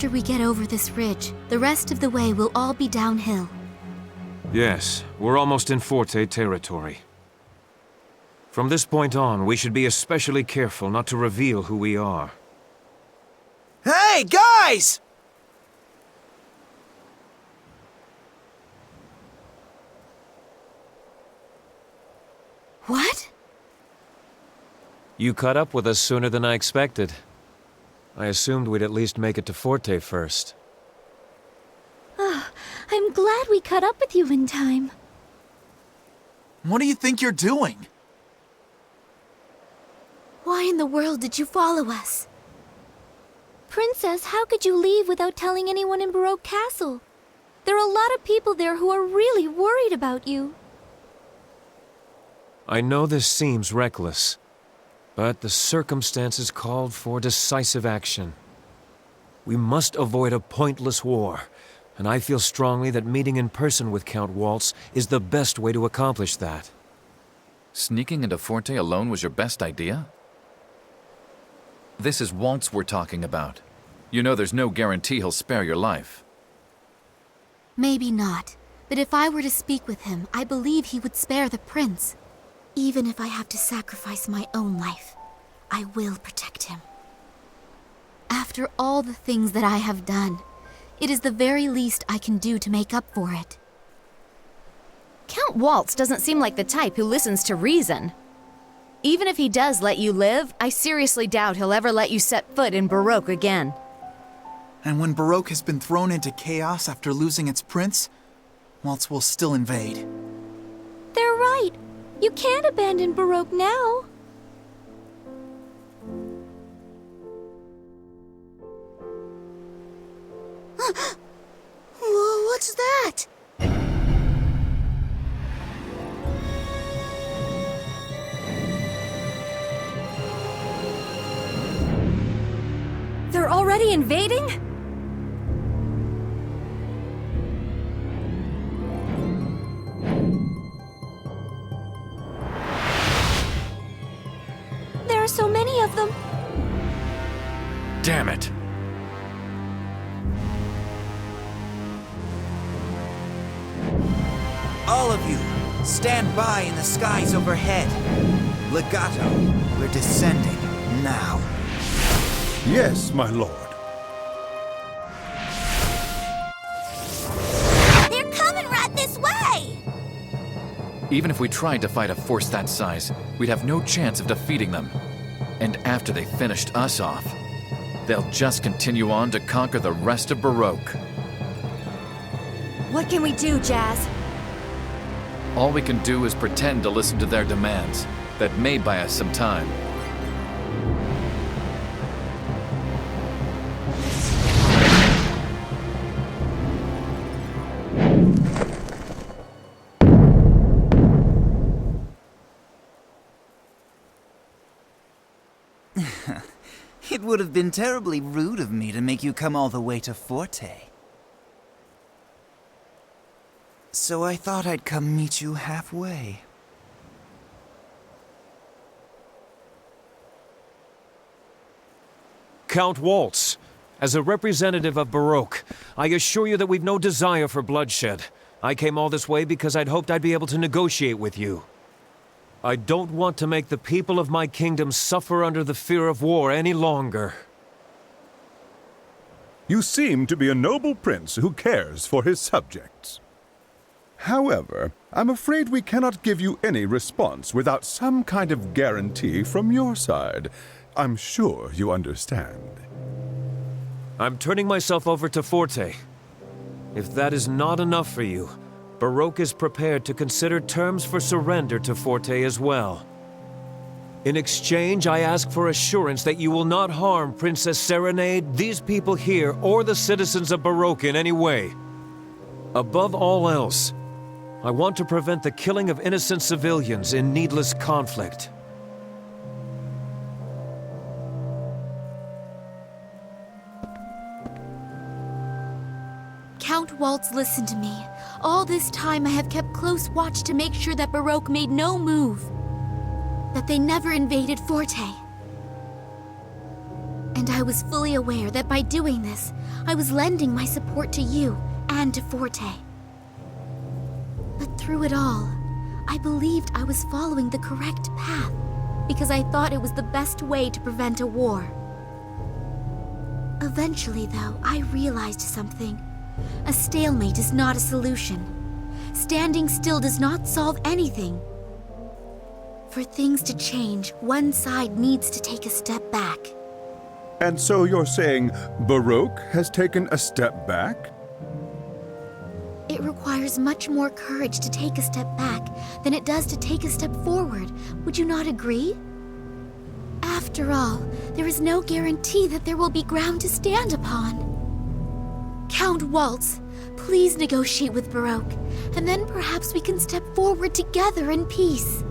after we get over this ridge, the rest of the way will all be downhill. Yes, we're almost in Forte territory. From this point on, we should be especially careful not to reveal who we are. Hey, guys! What? You caught up with us sooner than I expected. I assumed we'd at least make it to Forte first. I'm glad we caught up with you in time. What do you think you're doing? Why in the world did you follow us? Princess, how could you leave without telling anyone in Baroque Castle? There are a lot of people there who are really worried about you. I know this seems reckless, but the circumstances called for decisive action. We must avoid a pointless war, and I feel strongly that meeting in person with Count Waltz is the best way to accomplish that. Sneaking into Forte alone was your best idea? This is Waltz we're talking about. You know there's no guarantee he'll spare your life. Maybe not, but if I were to speak with him, I believe he would spare the prince. Even if I have to sacrifice my own life, I will protect him. After all the things that I have done, it is the very least I can do to make up for it. Count Waltz doesn't seem like the type who listens to reason. Even if he does let you live, I seriously doubt he'll ever let you set foot in Baroque again. And when Baroque has been thrown into chaos after losing its prince, Waltz will still invade. They're right. You can't abandon Baroque now. What's that? They're already invading? There are so many of them. Damn it! All of you, stand by in the skies overhead. Legato, we're descending now. Yes, my lord. They're coming right this way! Even if we tried to fight a force that size, we'd have no chance of defeating them. And after they finished us off, they'll just continue on to conquer the rest of Baroque. What can we do, Jazz? All we can do is pretend to listen to their demands. That may buy us some time. It would have been terribly rude of me to make you come all the way to Forte. So I thought I'd come meet you halfway. Count Waltz, as a representative of Baroque, I assure you that we've no desire for bloodshed. I came all this way because I'd hoped I'd be able to negotiate with you. I don't want to make the people of my kingdom suffer under the fear of war any longer. You seem to be a noble prince who cares for his subjects. However, I'm afraid we cannot give you any response without some kind of guarantee from your side. I'm sure you understand. I'm turning myself over to Forte. If that is not enough for you, Baroque is prepared to consider terms for surrender to Forte as well. In exchange, I ask for assurance that you will not harm Princess Serenade, these people here, or the citizens of Baroque in any way. Above all else, I want to prevent the killing of innocent civilians in needless conflict. Count Waltz, listen to me. All this time I have kept close watch to make sure that Baroque made no move. That they never invaded Forte. And I was fully aware that by doing this, I was lending my support to you and to Forte. But through it all, I believed I was following the correct path because I thought it was the best way to prevent a war. Eventually, though, I realized something. A stalemate is not a solution. Standing still does not solve anything. For things to change, one side needs to take a step back. And so you're saying Baroque has taken a step back? It requires much more courage to take a step back than it does to take a step forward. Would you not agree? After all, there is no guarantee that there will be ground to stand upon. Count Waltz, please negotiate with Baroque, and then perhaps we can step forward together in peace.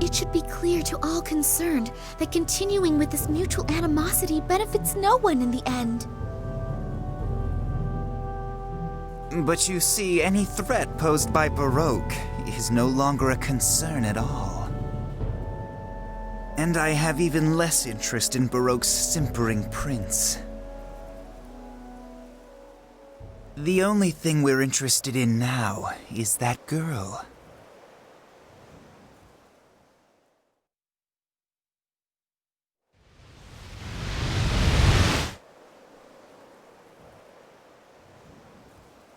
It should be clear to all concerned that continuing with this mutual animosity benefits no one in the end. But you see, any threat posed by Baroque is no longer a concern at all. And I have even less interest in Baroque's simpering prince. The only thing we're interested in now is that girl.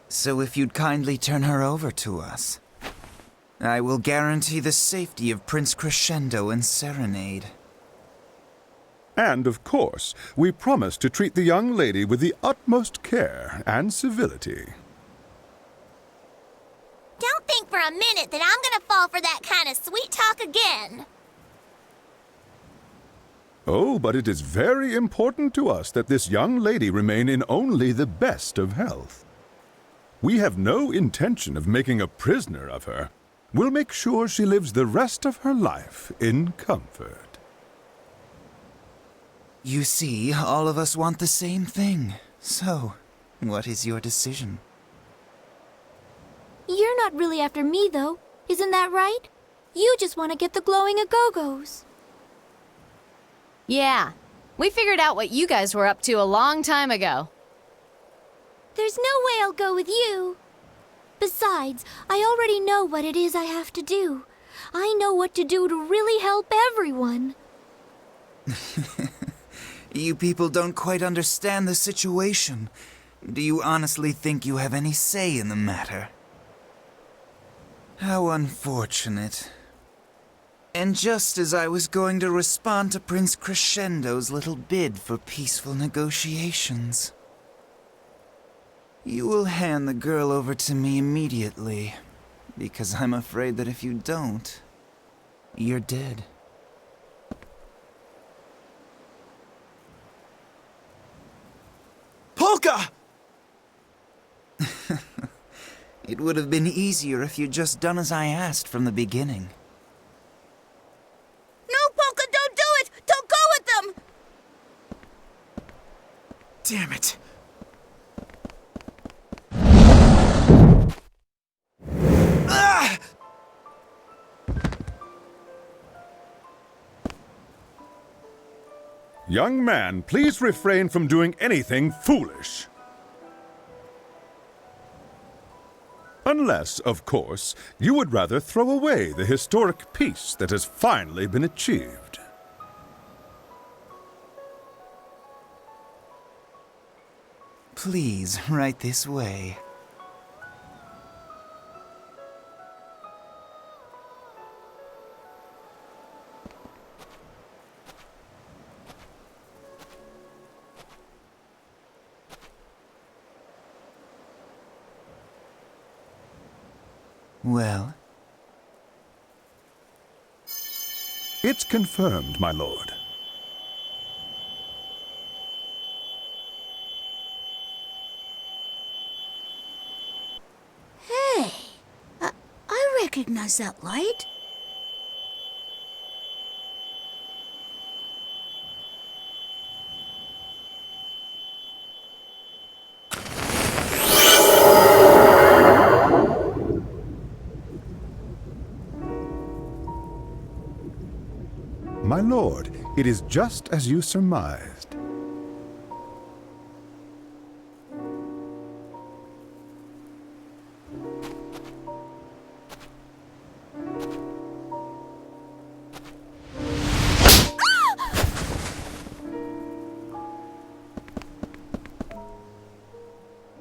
So if you'd kindly turn her over to us, I will guarantee the safety of Prince Crescendo and Serenade. And of course, we promise to treat the young lady with the utmost care and civility. Don't think for a minute that I'm gonna fall for that kind of sweet talk again. Oh, but it is very important to us that this young lady remain in only the best of health. We have no intention of making a prisoner of her. We'll make sure she lives the rest of her life in comfort. You see, all of us want the same thing. So, what is your decision? You're not really after me, though. Isn't that right? You just want to get the glowing a-go-go's. Yeah, we figured out what you guys were up to a long time ago. There's no way I'll go with you. Besides, I already know what it is I have to do. I know what to do to really help everyone. You people don't quite understand the situation. Do you honestly think you have any say in the matter? How unfortunate. And just as I was going to respond to Prince Crescendo's little bid for peaceful negotiations, you will hand the girl over to me immediately, because I'm afraid that if you don't, you're dead. Polka! It would have been easier if you'd just done as I asked from the beginning. No, Polka, don't do it! Don't go with them! Damn it. Ah! Young man, please refrain from doing anything foolish. Unless, of course, you would rather throw away the historic peace that has finally been achieved. Please, right this way. Well? It's confirmed, my lord. Hey, I recognize that light. My lord, it is just as you surmised.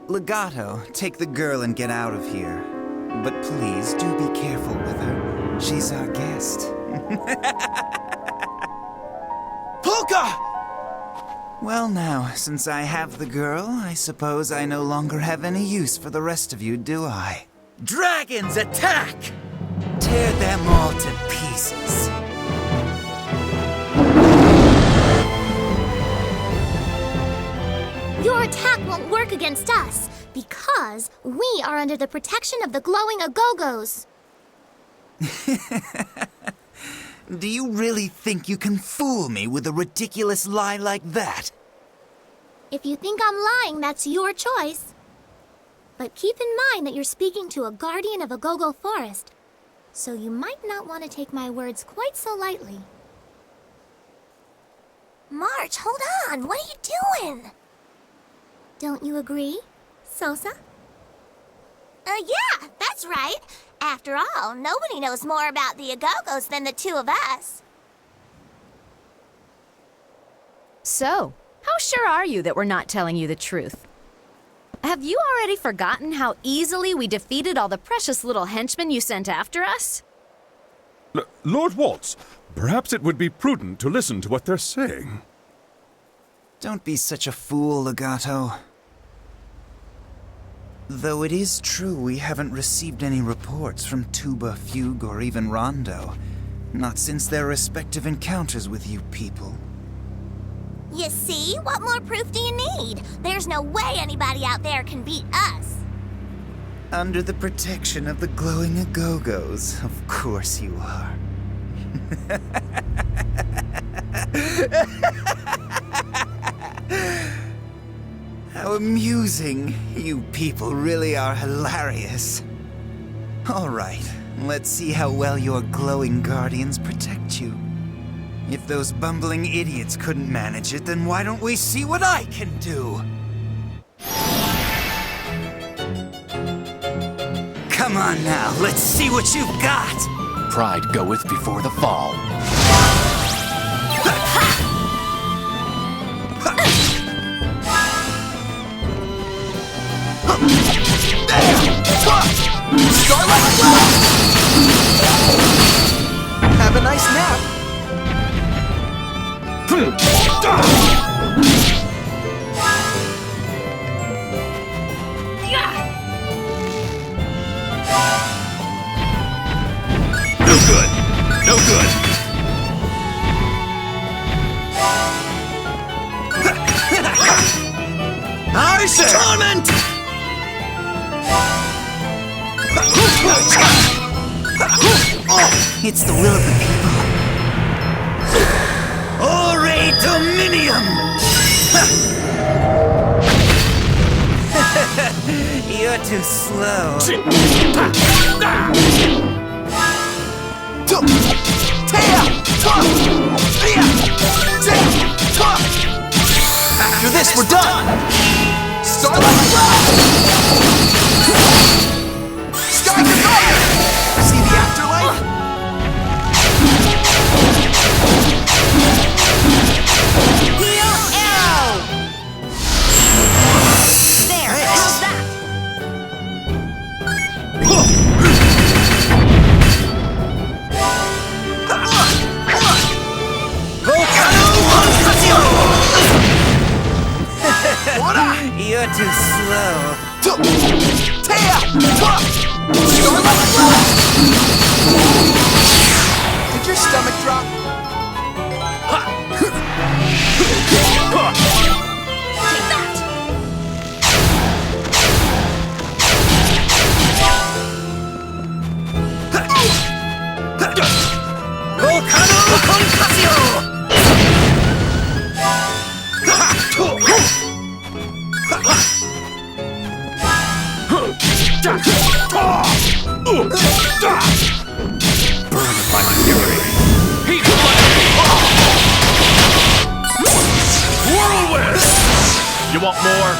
Legato, take the girl and get out of here. But please, do be careful with her. She's our guest. Polka! Well now, since I have the girl, I suppose I no longer have any use for the rest of you, do I? Dragons, attack! Tear them all to pieces. Your attack won't work against us, because we are under the protection of the glowing Agogos. Do you really think you can fool me with a ridiculous lie like that? If you think I'm lying, that's your choice. But keep in mind that you're speaking to a guardian of Agogo Forest, so you might not want to take my words quite so lightly. March, hold on! What are you doing? Don't you agree, Sosa? Yeah, that's right. After all, nobody knows more about the Agogos than the two of us. So, how sure are you that we're not telling you the truth? Have you already forgotten how easily we defeated all the precious little henchmen you sent after us? Lord Waltz, perhaps it would be prudent to listen to what they're saying. Don't be such a fool, Legato. Though it is true we haven't received any reports from Tuba, Fugue, or even Rondo. Not since their respective encounters with you people. You see? What more proof do you need? There's no way anybody out there can beat us. Under the protection of the glowing Agogos, of course you are. How amusing. You people really are hilarious. All right, let's see how well your glowing guardians protect you. If those bumbling idiots couldn't manage it, then why don't we see what I can do? Come on now, let's see what you've got! Pride goeth before the fall. Have a nice nap. No good! No good! Nice torment! It's the will of the people. Dominium! You're too slow. After this, we're done! Starlight Blast! Sky Fire! See the afterlife? Heal arrow! There, how's that? You're too slow. Did your stomach drop? Take that! Burn my fury! Heat Whirlwind! You want more?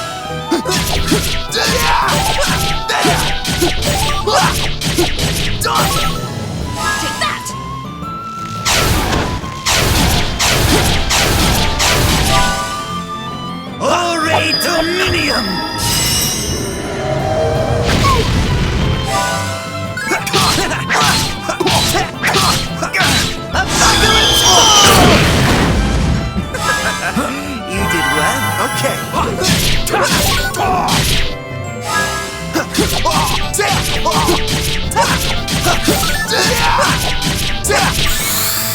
Take that! Alright, Dominium! Okay.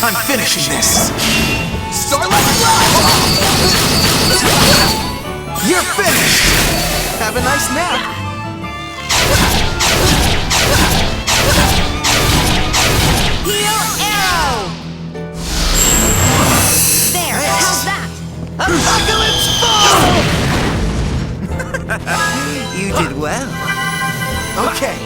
I'm finishing this. Starlight Flash! You're finished! Have a nice nap. Heal arrow! There, how's that? Apocalypse Fall! You did well. Okay.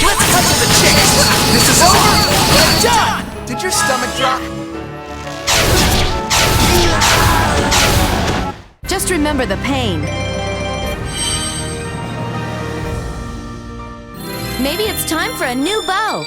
Let's cut to the chase. This is over. We're done. Did your stomach drop? Just remember the pain. Maybe it's time for a new bow.